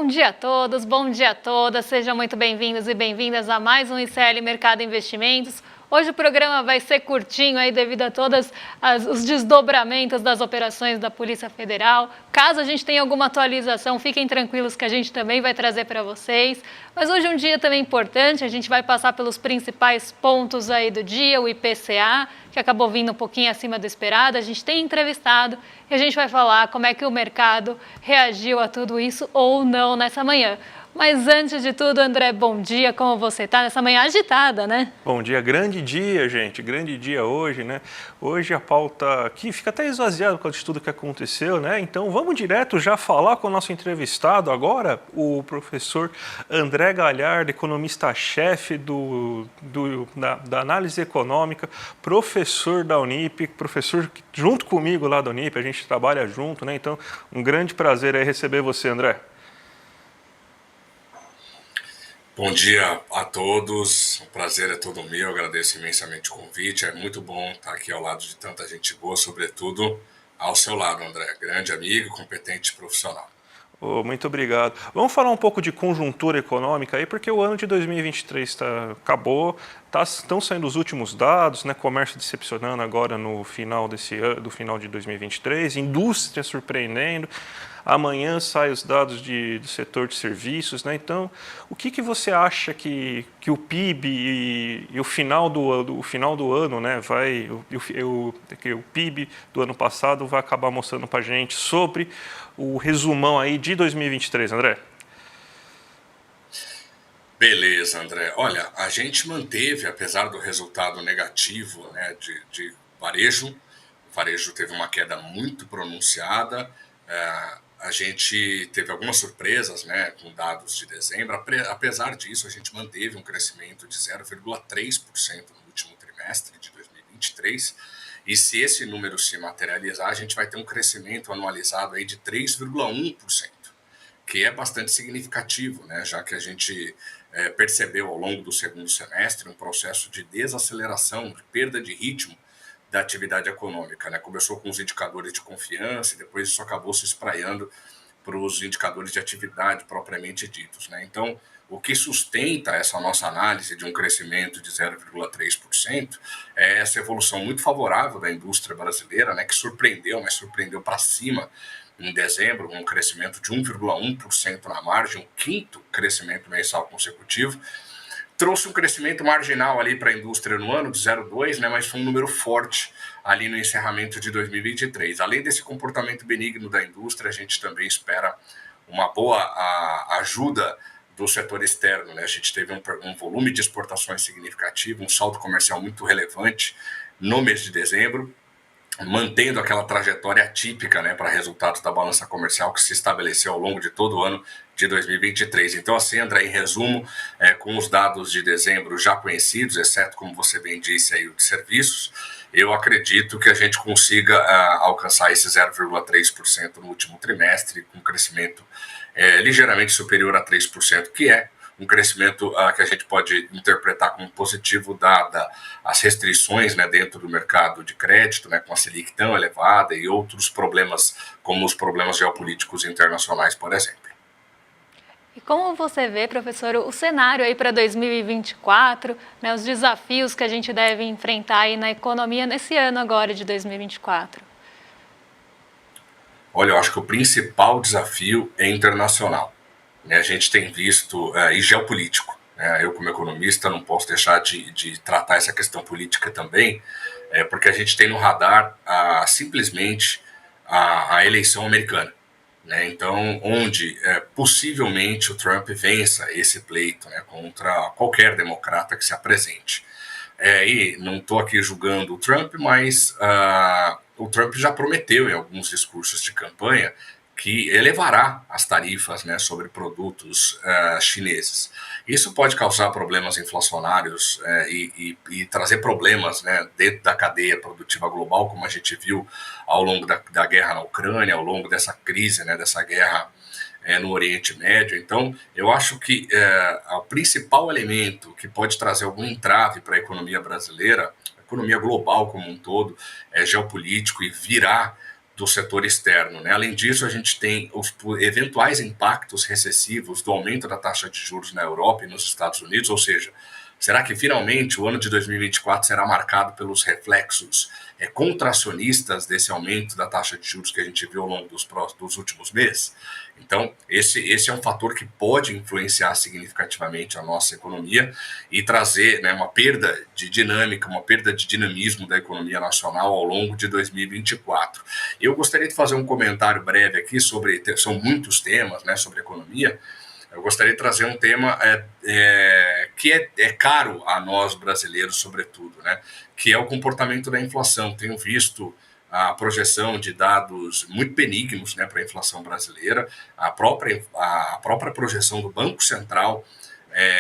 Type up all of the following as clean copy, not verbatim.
Bom dia a todos, bom dia a todas, sejam muito bem-vindos e bem-vindas a mais um ICL Mercado Investimentos. Hoje o programa vai ser curtinho aí devido a todos os desdobramentos das operações da Polícia Federal. Caso a gente tenha alguma atualização, fiquem tranquilos que a gente também vai trazer para vocês. Mas hoje é um dia também importante, a gente vai passar pelos principais pontos aí do dia, o IPCA, que acabou vindo um pouquinho acima do esperado. A gente tem entrevistado e a gente vai falar como é que o mercado reagiu a tudo isso ou não nessa manhã. Mas antes de tudo, André, bom dia, como você está nessa manhã agitada, né? Bom dia, grande dia, gente, grande dia hoje, né? Hoje a pauta aqui fica até esvaziada por causa de tudo que aconteceu, né? Então vamos direto já falar com o nosso entrevistado agora, o professor André Galhardo, economista-chefe da análise econômica, professor da Unip, professor junto comigo lá da Unip, a gente trabalha junto, né? Então um grande prazer aí receber você, André. Bom dia a todos, o prazer é todo meu, agradeço imensamente o convite, é muito bom estar aqui ao lado de tanta gente boa, sobretudo ao seu lado, André, grande amigo, competente profissional. Oh, muito obrigado. Vamos falar um pouco de conjuntura econômica aí, porque o ano de 2023 acabou, estão saindo os últimos dados, né? Comércio decepcionando agora no final desse ano, do final de 2023, indústria surpreendendo. Amanhã saem os dados do setor de serviços, né? Então, o que você acha que o PIB e o final do ano, né, que o PIB do ano passado vai acabar mostrando para a gente sobre o resumão aí de 2023, André? Beleza, André. Olha, a gente manteve, apesar do resultado negativo, né, de varejo, o varejo teve uma queda muito pronunciada. A gente teve algumas surpresas, né, com dados de dezembro. Apesar disso, a gente manteve um crescimento de 0,3% no último trimestre de 2023. E se esse número se materializar, a gente vai ter um crescimento anualizado aí de 3,1%, que é bastante significativo, né, já que a gente percebeu ao longo do segundo semestre um processo de desaceleração, de perda de ritmo da atividade econômica, né? Começou com os indicadores de confiança e depois isso acabou se espraiando para os indicadores de atividade propriamente ditos, né? Então, o que sustenta essa nossa análise de um crescimento de 0,3% é essa evolução muito favorável da indústria brasileira, né, que surpreendeu para cima em dezembro, um crescimento de 1,1% na margem, um quinto crescimento mensal consecutivo. Trouxe um crescimento marginal ali para a indústria no ano, de 0,2%, né, mas foi um número forte ali no encerramento de 2023. Além desse comportamento benigno da indústria, a gente também espera uma boa ajuda do setor externo, né? A gente teve um volume de exportações significativo, um saldo comercial muito relevante no mês de dezembro, mantendo aquela trajetória atípica, né, para resultados da balança comercial que se estabeleceu ao longo de todo o ano de 2023. Então, assim, André, em resumo, com os dados de dezembro já conhecidos, exceto, como você bem disse, aí, o de serviços, eu acredito que a gente consiga alcançar esse 0,3% no último trimestre, com um crescimento ligeiramente superior a 3%, que é um crescimento que a gente pode interpretar como positivo, dada as restrições, né, dentro do mercado de crédito, né, com a Selic tão elevada e outros problemas, como os problemas geopolíticos internacionais, por exemplo. E como você vê, professor, o cenário aí para 2024, né, os desafios que a gente deve enfrentar aí na economia nesse ano agora de 2024? Olha, eu acho que o principal desafio é internacional. A gente tem visto, e geopolítico, né? Eu, como economista, não posso deixar de tratar essa questão política também, porque a gente tem no radar simplesmente a eleição americana, né? Então, onde possivelmente o Trump vença esse pleito, né, contra qualquer democrata que se apresente. E não estou aqui julgando o Trump, mas o Trump já prometeu em alguns discursos de campanha que elevará as tarifas, né, sobre produtos chineses. Isso pode causar problemas inflacionários e trazer problemas, né, dentro da cadeia produtiva global, como a gente viu ao longo da guerra na Ucrânia, ao longo dessa crise, né, dessa guerra no Oriente Médio. Então, eu acho que o principal elemento que pode trazer algum entrave para a economia brasileira, a economia global como um todo, é geopolítico e virá do setor externo, né? Além disso, a gente tem os eventuais impactos recessivos do aumento da taxa de juros na Europa e nos Estados Unidos, ou seja, será que finalmente o ano de 2024 será marcado pelos reflexos contracionistas desse aumento da taxa de juros que a gente viu ao longo dos últimos meses? Então, esse é um fator que pode influenciar significativamente a nossa economia e trazer, né, uma perda de dinâmica, uma perda de dinamismo da economia nacional ao longo de 2024. Eu gostaria de fazer um comentário breve aqui sobre, são muitos temas, né, sobre economia. Eu gostaria de trazer um tema que é caro a nós brasileiros, sobretudo, né, que é o comportamento da inflação. Tenho visto a projeção de dados muito benignos, né, para a inflação brasileira, a própria projeção do Banco Central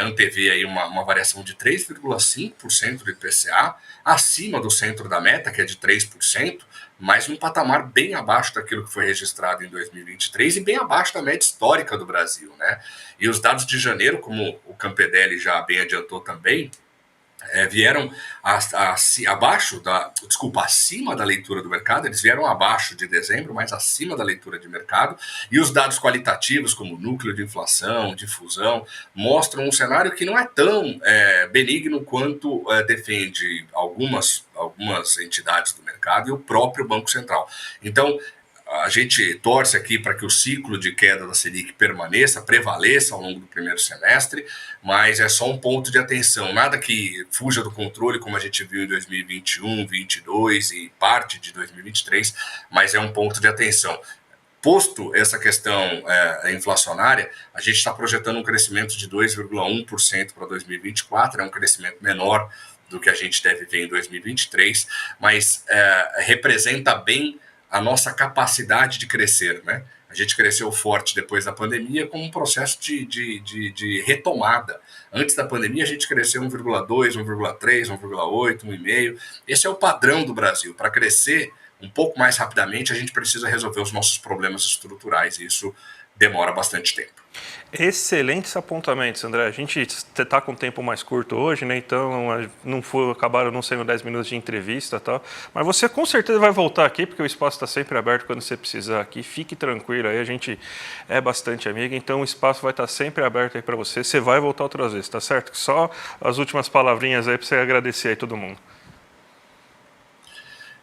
antevê aí uma variação de 3,5% do IPCA, acima do centro da meta, que é de 3%, mas num patamar bem abaixo daquilo que foi registrado em 2023 e bem abaixo da média histórica do Brasil, né? E os dados de janeiro, como o Campedelli já bem adiantou também, vieram acima da leitura do mercado. Eles vieram abaixo de dezembro, mas acima da leitura de mercado, e os dados qualitativos, como núcleo de inflação, difusão, mostram um cenário que não é tão benigno quanto defende algumas entidades do mercado e o próprio Banco Central. Então, a gente torce aqui para que o ciclo de queda da Selic prevaleça ao longo do primeiro semestre, mas é só um ponto de atenção, nada que fuja do controle, como a gente viu em 2021, 2022 e parte de 2023, mas é um ponto de atenção. Posto essa questão inflacionária, a gente está projetando um crescimento de 2,1% para 2024, é um crescimento menor do que a gente deve ver em 2023, mas representa bem a nossa capacidade de crescer, né? A gente cresceu forte depois da pandemia com um processo de retomada. Antes da pandemia, a gente cresceu 1,2, 1,3, 1,8, 1,5. Esse é o padrão do Brasil. Para crescer um pouco mais rapidamente, a gente precisa resolver os nossos problemas estruturais, e isso demora bastante tempo. Excelentes apontamentos, André. A gente está com um tempo mais curto hoje, né? Então acabaram não sendo 10 minutos de entrevista e tal. Mas você com certeza vai voltar aqui, porque o espaço está sempre aberto quando você precisar aqui. Fique tranquilo aí, a gente é bastante amigo, então o espaço vai estar sempre aberto aí para você. Você vai voltar outras vezes, tá certo? Só as últimas palavrinhas aí para você agradecer aí todo mundo.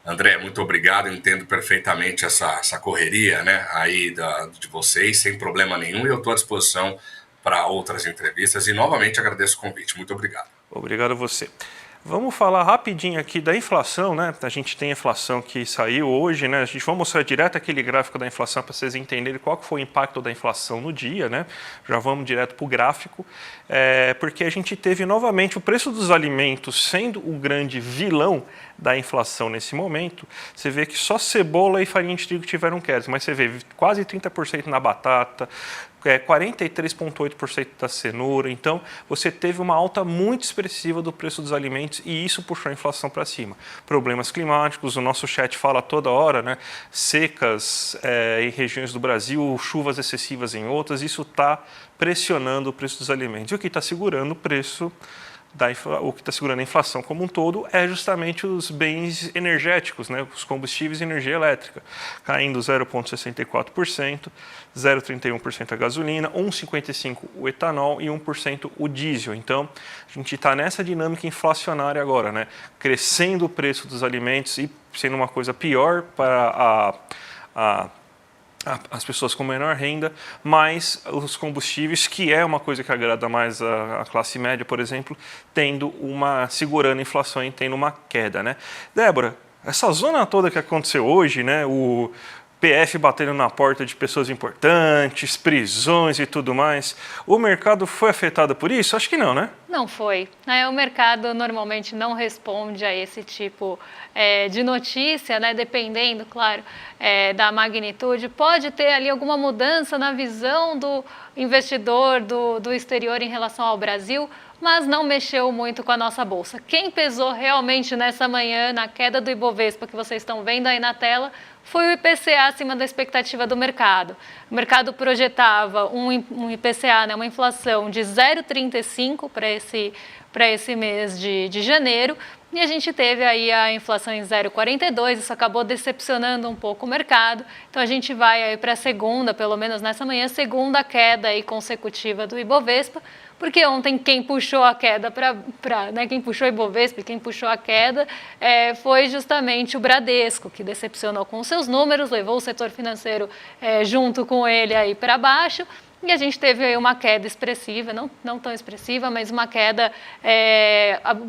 André, muito obrigado. Eu entendo perfeitamente essa correria, né, aí de vocês, sem problema nenhum, e eu estou à disposição para outras entrevistas. E novamente agradeço o convite. Muito obrigado. Obrigado a você. Vamos falar rapidinho aqui da inflação, né? A gente tem a inflação que saiu hoje, né? A gente vai mostrar direto aquele gráfico da inflação para vocês entenderem qual que foi o impacto da inflação no dia, né? Já vamos direto para o gráfico, porque a gente teve novamente o preço dos alimentos sendo o grande vilão da inflação nesse momento. Você vê que só cebola e farinha de trigo tiveram quedas, mas você vê quase 30% na batata, 43,8% da cenoura. Então, você teve uma alta muito expressiva do preço dos alimentos e isso puxou a inflação para cima. Problemas climáticos, o nosso chat fala toda hora, né? Secas em regiões do Brasil, chuvas excessivas em outras, isso está pressionando o preço dos alimentos. E o que está segurando o preço o que está segurando a inflação como um todo é justamente os bens energéticos, né? Os combustíveis e energia elétrica, caindo 0,64%, 0,31% a gasolina, 1,55% o etanol e 1% o diesel. Então, a gente está nessa dinâmica inflacionária agora, né? Crescendo o preço dos alimentos e sendo uma coisa pior para as pessoas com menor renda, mas os combustíveis, que é uma coisa que agrada mais a classe média, por exemplo, segurando a inflação e tendo uma queda, né? Débora, essa zona toda que aconteceu hoje, né? O PF batendo na porta de pessoas importantes, prisões e tudo mais, o mercado foi afetado por isso? Acho que não, né? Não foi. O mercado normalmente não responde a esse tipo de notícia, né? Dependendo, claro, da magnitude. Pode ter ali alguma mudança na visão do investidor do exterior em relação ao Brasil, mas não mexeu muito com a nossa bolsa. Quem pesou realmente nessa manhã na queda do Ibovespa, que vocês estão vendo aí na tela, foi o IPCA acima da expectativa do mercado. O mercado projetava um IPCA, né, uma inflação de 0,35 para esse mês de janeiro, E a gente teve aí a inflação em 0,42, isso acabou decepcionando um pouco o mercado. Então a gente vai aí para a segunda, pelo menos nessa manhã, segunda queda aí consecutiva do Ibovespa, porque ontem quem puxou a queda quem puxou o Ibovespa, quem puxou a queda foi justamente o Bradesco, que decepcionou com os seus números, levou o setor financeiro junto com ele aí para baixo. E a gente teve aí uma queda expressiva, não tão expressiva, mas uma queda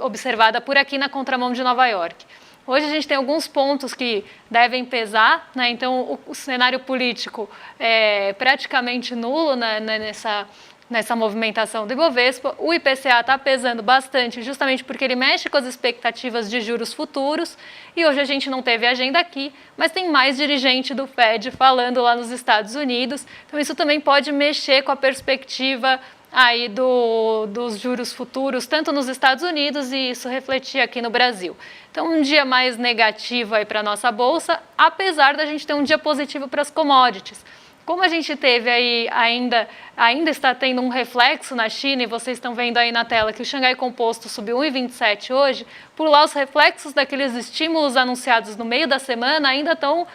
observada por aqui na contramão de Nova York. Hoje a gente tem alguns pontos que devem pesar, né? Então o cenário político é praticamente nulo nessa movimentação do Ibovespa. O IPCA está pesando bastante justamente porque ele mexe com as expectativas de juros futuros e hoje a gente não teve agenda aqui, mas tem mais dirigente do Fed falando lá nos Estados Unidos, então isso também pode mexer com a perspectiva aí dos juros futuros, tanto nos Estados Unidos e isso refletir aqui no Brasil. Então um dia mais negativo aí para a nossa Bolsa, apesar da gente ter um dia positivo para as commodities. Como a gente teve aí, ainda está tendo um reflexo na China, e vocês estão vendo aí na tela que o Xangai Composto subiu 1,27 hoje, por lá os reflexos daqueles estímulos anunciados no meio da semana ainda estão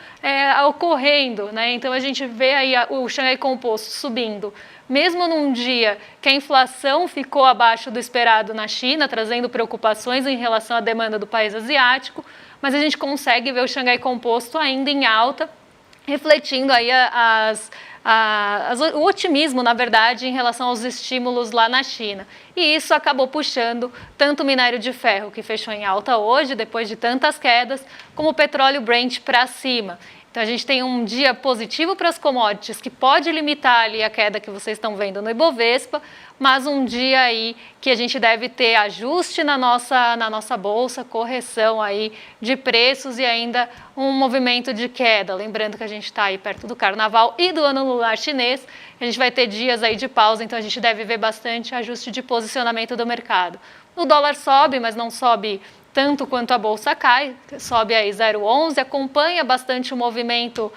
ocorrendo, né? Então a gente vê aí o Xangai Composto subindo, mesmo num dia que a inflação ficou abaixo do esperado na China, trazendo preocupações em relação à demanda do país asiático, mas a gente consegue ver o Xangai Composto ainda em alta, refletindo aí o otimismo, na verdade, em relação aos estímulos lá na China. E isso acabou puxando tanto o minério de ferro, que fechou em alta hoje, depois de tantas quedas, como o petróleo Brent para cima. Então a gente tem um dia positivo para as commodities, que pode limitar ali a queda que vocês estão vendo no Ibovespa, mas um dia aí que a gente deve ter ajuste na nossa bolsa, correção aí de preços e ainda um movimento de queda. Lembrando que a gente está aí perto do Carnaval e do Ano Lunar Chinês, a gente vai ter dias aí de pausa, então a gente deve ver bastante ajuste de posicionamento do mercado. O dólar sobe, mas não sobe tanto quanto a bolsa cai, sobe aí 0,11, acompanha bastante o movimento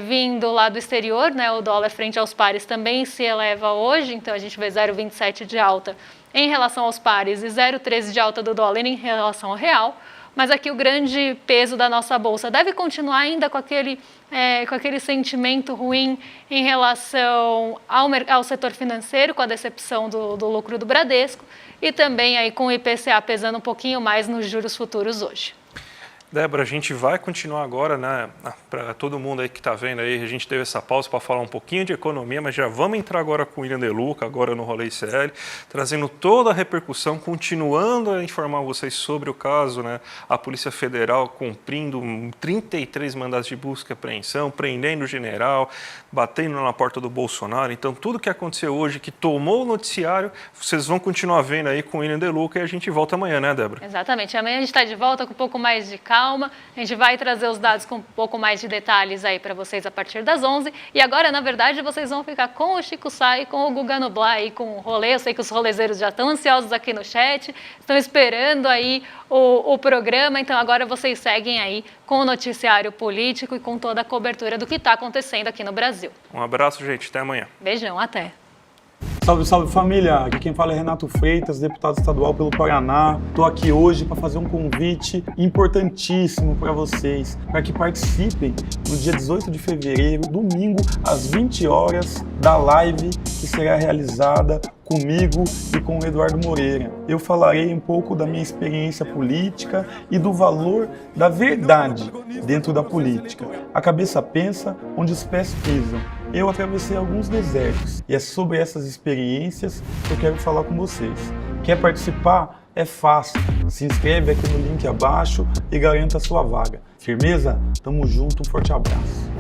vindo lá do exterior, né? O dólar frente aos pares também se eleva hoje, então a gente vê 0,27 de alta em relação aos pares e 0,13 de alta do dólar em relação ao real, mas aqui o grande peso da nossa bolsa deve continuar ainda com aquele sentimento ruim em relação ao setor financeiro, com a decepção do lucro do Bradesco, e também aí com o IPCA pesando um pouquinho mais nos juros futuros hoje. Débora, a gente vai continuar agora, né? Para todo mundo aí que está vendo aí, a gente teve essa pausa para falar um pouquinho de economia, mas já vamos entrar agora com o William De Luca, agora no Rolê ICL, trazendo toda a repercussão, continuando a informar vocês sobre o caso, né? A Polícia Federal cumprindo 33 mandados de busca e apreensão, prendendo o general, batendo na porta do Bolsonaro. Então, tudo que aconteceu hoje, que tomou o noticiário, vocês vão continuar vendo aí com o William De Luca e a gente volta amanhã, né, Débora? Exatamente. Amanhã a gente está de volta com um pouco mais de calma. A gente vai trazer os dados com um pouco mais de detalhes aí para vocês a partir das 11. E agora, na verdade, vocês vão ficar com o Chico Sá e com o Guga Nublar e com o rolê. Eu sei que os rolezeiros já estão ansiosos aqui no chat, estão esperando aí o programa. Então, agora vocês seguem aí com o noticiário político e com toda a cobertura do que está acontecendo aqui no Brasil. Um abraço, gente. Até amanhã. Beijão. Até. Salve, salve família! Aqui quem fala é Renato Freitas, deputado estadual pelo Paraná. Estou aqui hoje para fazer um convite importantíssimo para vocês, para que participem no dia 18 de fevereiro, domingo, às 20 horas, da live que será realizada comigo e com o Eduardo Moreira. Eu falarei um pouco da minha experiência política e do valor da verdade dentro da política. A cabeça pensa onde os pés pisam. Eu atravessei alguns desertos e é sobre essas experiências que eu quero falar com vocês. Quer participar? É fácil. Se inscreve aqui no link abaixo e garanta a sua vaga. Firmeza? Tamo junto, um forte abraço.